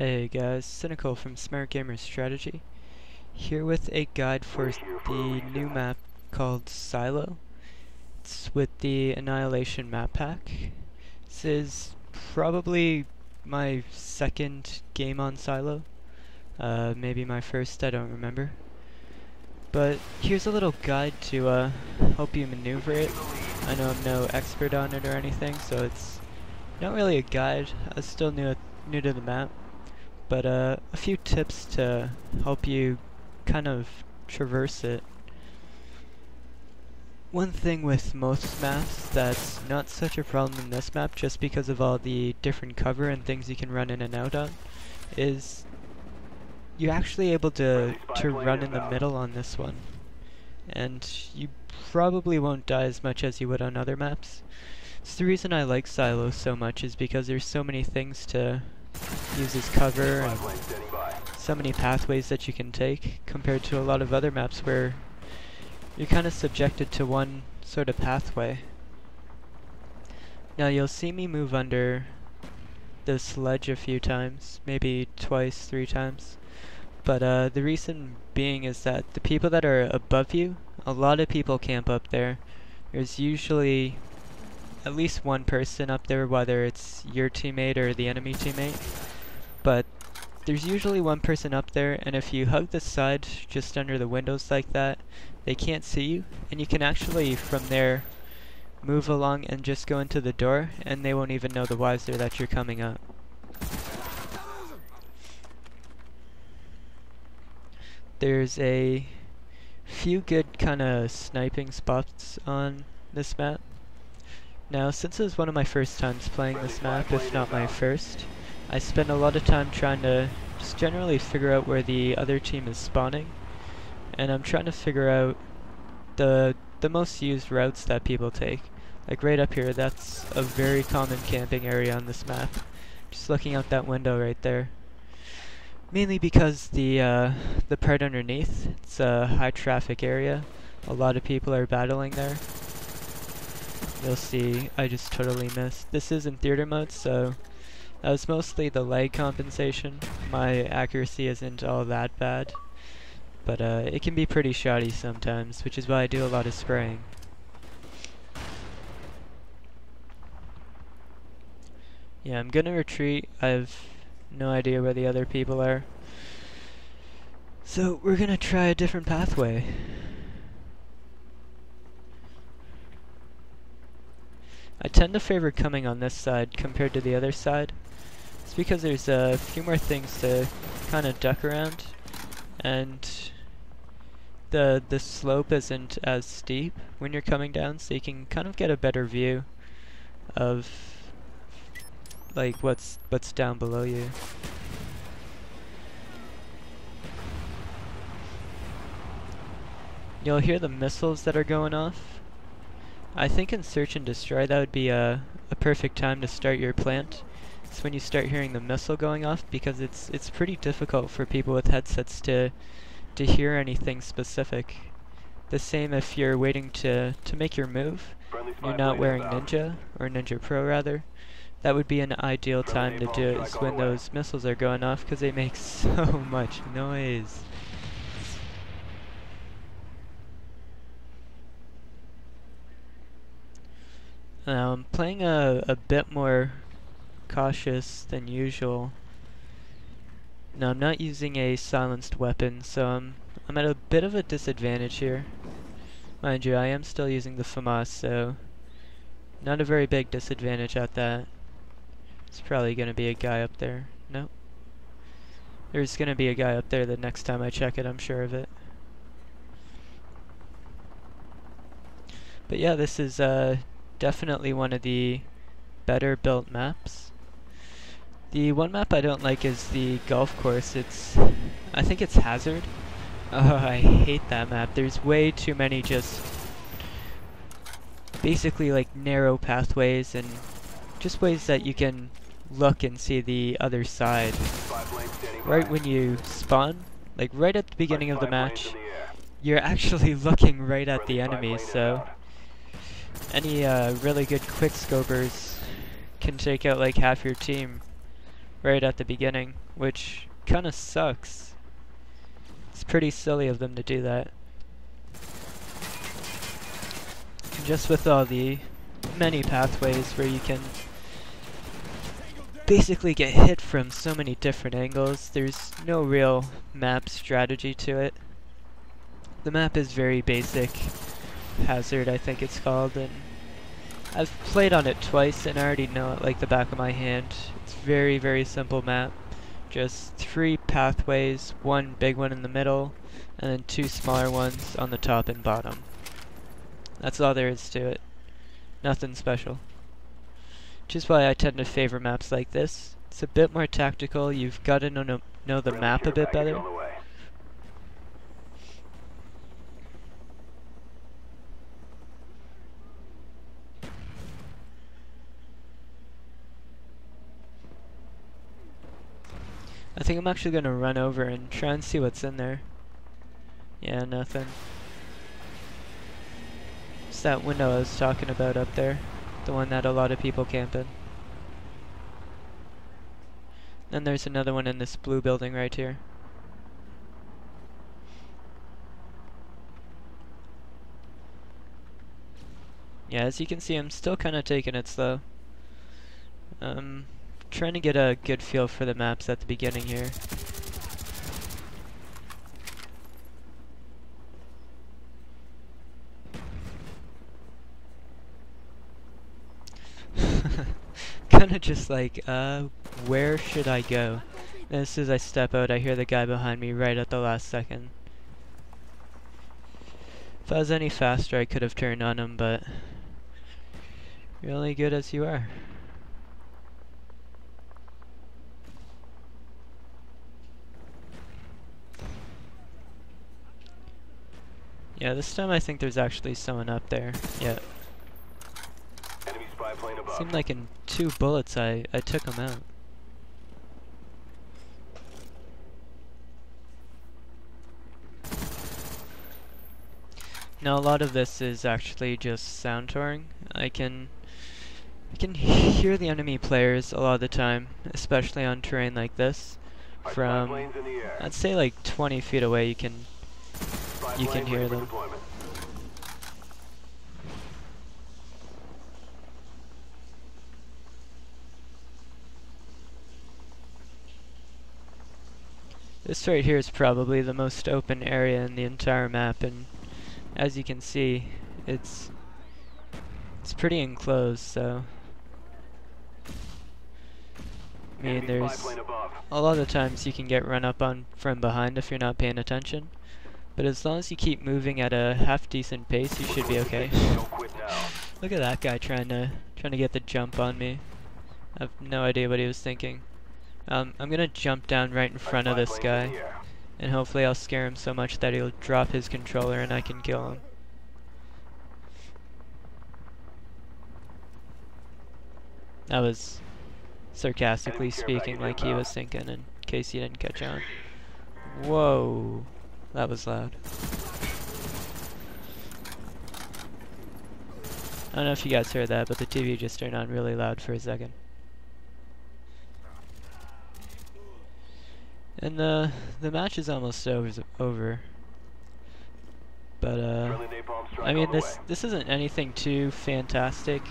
Hey guys, Cynical from Smart Gamer Strategy, here with a guide for the new map called Silo. It's with the Annihilation map pack. This is probably my second game on Silo, maybe my first, I don't remember. But here's a little guide to help you maneuver it. I know I'm no expert on it or anything, so it's not really a guide. I'm still new to the map. But a few tips to help you kind of traverse it. One thing with most maps that's not such a problem in this map, just because of all the different cover and things you can run in and out on, is you're actually able to run in the middle on this one. And you probably won't die as much as you would on other maps. So the reason I like Silo so much is because there's so many things to use as cover and so many pathways that you can take compared to a lot of other maps where you're kind of subjected to one sort of pathway. Now you'll see me move under this ledge a few times, maybe twice, 3 times. But the reason being is that the people that are above you, a lot of people camp up there. There's usually at least one person up there, whether it's your teammate or the enemy teammate. But there's usually one person up there, and if you hug the side just under the windows like that, they can't see you, and you can actually from there move along and just go into the door, and they won't even know the wiser that you're coming up. There's a few good kind of sniping spots on this map. Now, since it was one of my first times playing this map, if not my first, I spent a lot of time trying to just generally figure out where the other team is spawning, and I'm trying to figure out the most used routes that people take. Like right up here, that's a very common camping area on this map. Just looking out that window right there. Mainly because the part underneath, it's a high traffic area. A lot of people are battling there. You'll see, I just totally missed. This is in theater mode, so that was mostly the lag compensation. My accuracy isn't all that bad, but it can be pretty shoddy sometimes, which is why I do a lot of spraying. Yeah, I'm gonna retreat. I have no idea where the other people are. So we're gonna try a different pathway. I tend to favor coming on this side compared to the other side. It's because there's a few more things to kind of duck around, and the slope isn't as steep when you're coming down, so you can kind of get a better view of like what's down below you. You'll hear the missiles that are going off. I think in Search and Destroy that would be a perfect time to start your plant. It's when you start hearing the missile going off, because it's pretty difficult for people with headsets to hear anything specific. The same if you're waiting to make your move, you're not wearing Ninja, or Ninja Pro rather. That would be an ideal time to do it, is when those missiles are going off, because they make so much noise. Now I'm playing a bit more cautious than usual. Now I'm not using a silenced weapon, so I'm at a bit of a disadvantage here. Mind you, I am still using the FAMAS, so not a very big disadvantage at that. It's probably gonna be a guy up there. Nope. There's gonna be a guy up there the next time I check it, I'm sure of it. But yeah, this is definitely one of the better built maps. The one map I don't like is the golf course. I think it's Hazard. Oh, I hate that map. There's way too many just basically like narrow pathways and just ways that you can look and see the other side. Right when you spawn, like right at the beginning of the match, you're actually looking right at the enemy, so any really good quick scopers can take out like half your team right at the beginning, which kinda sucks. It's pretty silly of them to do that. Just with all the many pathways where you can basically get hit from so many different angles, there's no real map strategy to it. The map is very basic. Hazard, I think it's called, and I've played on it twice and I already know it like the back of my hand. It's very, very simple map. Just 3 pathways, 1 big one in the middle, and then 2 smaller ones on the top and bottom. That's all there is to it. Nothing special. Which is why I tend to favor maps like this. It's a bit more tactical, you've got to know the map a bit better. I think I'm actually going to run over and try and see what's in there. Yeah, nothing. It's that window I was talking about up there. The one that a lot of people camp in. Then there's another one in this blue building right here. Yeah, as you can see, I'm still kind of taking it slow. Trying to get a good feel for the maps at the beginning here. Kinda just like, where should I go? And as soon as I step out, I hear the guy behind me right at the last second. If I was any faster, I could have turned on him, but you're only good as you are. Yeah, this time I think there's actually someone up there. Yeah. Enemy spy plane above. Seemed like in 2 bullets I took him out. Now a lot of this is actually just sound touring. I can hear the enemy players a lot of the time, especially on terrain like this. From I'd say like 20 feet away you can hear them. This right here is probably the most open area in the entire map, and as you can see, it's pretty enclosed, so I mean there's a lot of times you can get run up on from behind if you're not paying attention. But as long as you keep moving at a half-decent pace, you should be okay. Look at that guy trying to get the jump on me. I have no idea what he was thinking. I'm gonna jump down right in front of this guy, and hopefully I'll scare him so much that he'll drop his controller and I can kill him. That was sarcastically speaking, like he was thinking, in case you didn't catch on. Whoa. That was loud. I don't know if you guys heard that, but the TV just turned on really loud for a second. And the match is almost over. But I mean this isn't anything too fantastic.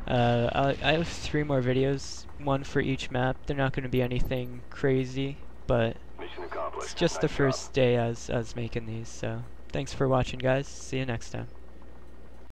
I have 3 more videos, 1 for each map. They're not going to be anything crazy, but it's just the first day as making these, so thanks for watching guys, see you next time.